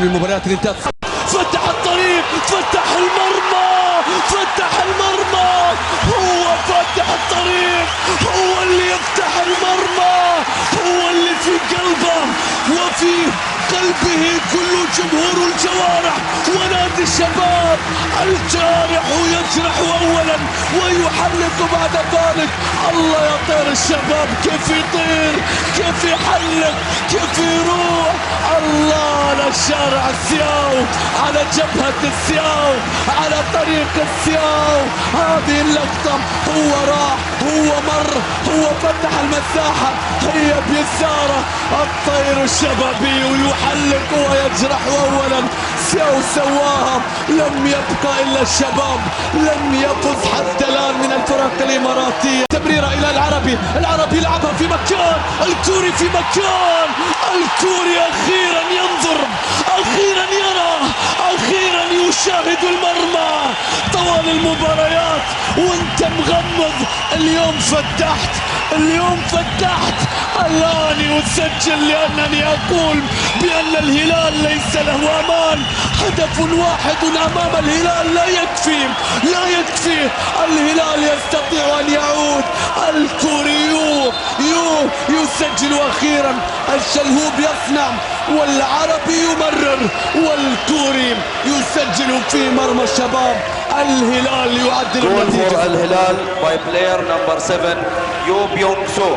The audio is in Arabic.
المباريات اللي انتهت. فتح الطريق، فتح المرمى، فتح المرمى، هو فتح الطريق، هو اللي يفتح المرمى، هو اللي في قلبه وفي قلبه كل جمهور الجوارح ونادي الشباب. الجارح يجرح اولا ويحلق بعد ذلك. الله يا طير الشباب، كيف يطير، كيف يحلق، كيف يروح. الله على شارع السياو، على جبهة السياو، على طريق السياو. هذه اللقطة، هو راح، هو مر، هو فتح المساحة، هي بيساره الطير الشبابي ويحلق ويجرح اولا. سياو سواها، لم يبقى الا الشباب، لم يفز حتى الان من الفرق الاماراتية. تمريرة الى العربي، العربي يلعبها في مكان، الكوري في مكان، الكوري اخيرا ينظر، اخيرا يرى، اخيرا يشاهد المرمى طوال المباريات وانت مغمض. اليوم فتحت، اليوم فتحت. الان يسجل لانني اقول بان الهلال ليس له امان. هدف واحد امام الهلال لا يكفي، لا يكفي. الهلال يستطيع ان يعود. الكوريو يسجل اخيرا، الشلهوب يصنع والعربي يمرر والكوري يسجل في مرمى الشباب. الهلال يعدل النتيجة. الهلال باي بلاير نمبر 7 يو بيونغ سو.